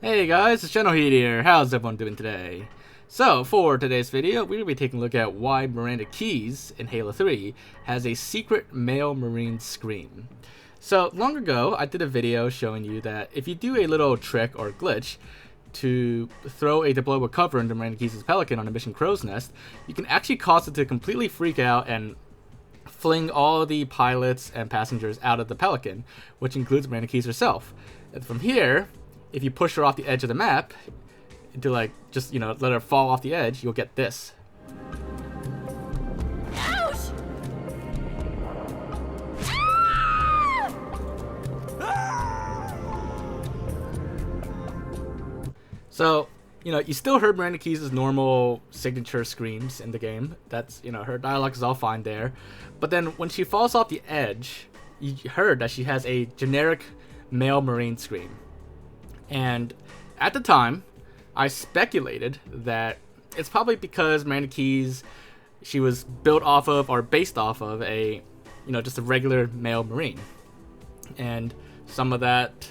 Hey guys, it's Generalkidd here. How's everyone doing today? So, for today's video, we're going to be taking a look at why Miranda Keyes in Halo 3 has a secret male Marine scream. So, long ago, I did a video showing you that if you do a little trick or glitch to throw a deployable cover into Miranda Keyes' Pelican on a Mission Crow's Nest, you can actually cause it to completely freak out and fling all the pilots and passengers out of the Pelican, which includes Miranda Keyes herself. And from here, if you push her off the edge of the map, to let her fall off the edge, you'll get this. Ouch! So, you still heard Miranda Keyes' normal signature screams in the game. That's, her dialogue is all fine there. But then when she falls off the edge, you heard that she has a generic male Marine scream. And at the time, I speculated that it's probably because Miranda Keyes, she was built off of or based off of just a regular male Marine. And some of that,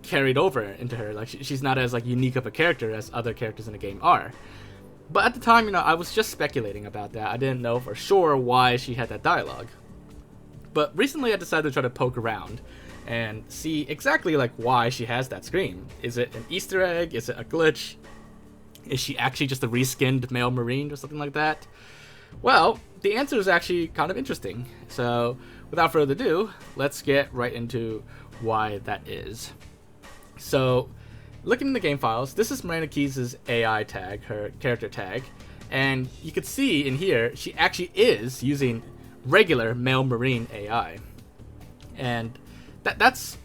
carried over into her. Like, she's not as unique of a character as other characters in the game are. But at the time, I was just speculating about that. I didn't know for sure why she had that dialogue. But recently I decided to try to poke around and see exactly why she has that scream. Is it an Easter egg? Is it a glitch? Is she actually just a reskinned male Marine or something like that? Well, the answer is actually kind of interesting. So without further ado, let's get right into why that is. So looking in the game files, this is Miranda Keyes' AI tag, her character tag, and you can see in here she actually is using regular male Marine AI. And that's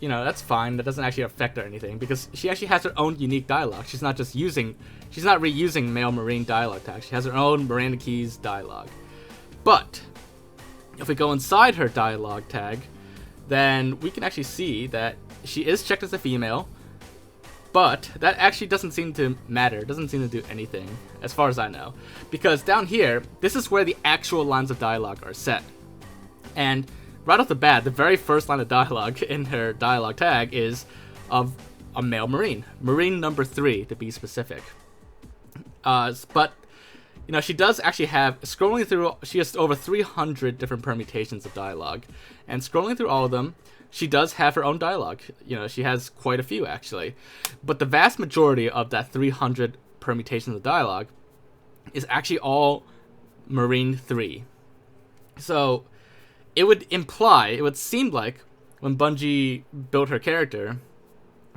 fine. That doesn't actually affect her or anything because she actually has her own unique dialogue. She's not reusing male Marine dialogue tags. She has her own Miranda Keyes dialogue. But if we go inside her dialogue tag, then we can actually see that she is checked as a female, but that actually doesn't seem to matter. It doesn't seem to do anything, as far as I know. Because down here, this is where the actual lines of dialogue are set. And right off the bat, the very first line of dialogue in her dialogue tag is of a male Marine. Marine number 3, to be specific. But, she does actually have, scrolling through, she has over 300 different permutations of dialogue. And scrolling through all of them, she does have her own dialogue. She has quite a few, actually. But the vast majority of that 300 permutations of dialogue is actually all Marine 3. So it would seem like when Bungie built her character,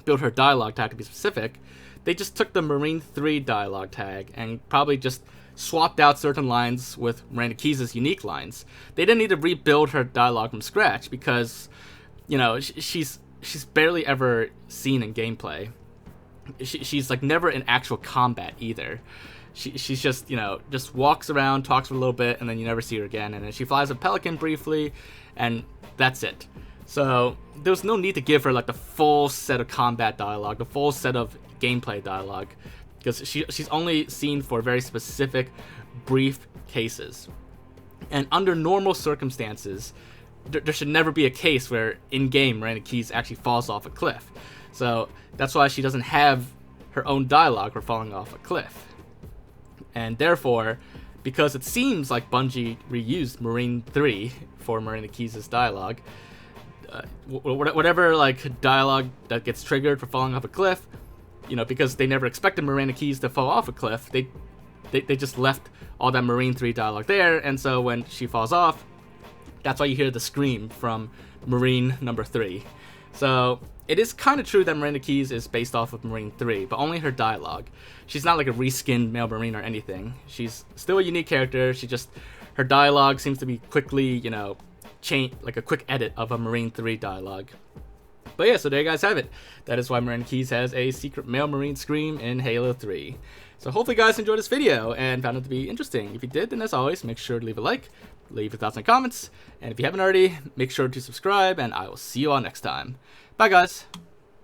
built her dialogue tag to be specific, they just took the Marine 3 dialogue tag and probably just swapped out certain lines with Miranda Keyes' unique lines. They didn't need to rebuild her dialogue from scratch because, she's barely ever seen in gameplay. She's never in actual combat either. She's just, just walks around, talks for a little bit, and then you never see her again. And then she flies a Pelican briefly, and that's it. So there's no need to give her the full set of combat dialogue, the full set of gameplay dialogue, because she's only seen for very specific, brief cases. And under normal circumstances, there should never be a case where in-game Miranda Keyes actually falls off a cliff. So that's why she doesn't have her own dialogue for falling off a cliff. And therefore, because it seems like Bungie reused Marine 3 for Miranda Keyes' dialogue, whatever dialogue that gets triggered for falling off a cliff, because they never expected Miranda Keyes to fall off a cliff, they just left all that Marine 3 dialogue there, and so when she falls off, that's why you hear the scream from Marine number 3. So it is kind of true that Miranda Keyes is based off of Marine 3, but only her dialogue. She's not like a reskinned male Marine or anything. She's still a unique character. Her dialogue seems to be quickly, change, like a quick edit of a Marine 3 dialogue. But yeah, so there you guys have it. That is why Miranda Keyes has a secret male Marine scream in Halo 3. So hopefully you guys enjoyed this video and found it to be interesting. If you did, then as always, make sure to leave a like, leave your thoughts and comments, and if you haven't already, make sure to subscribe, and I will see you all next time. Bye guys!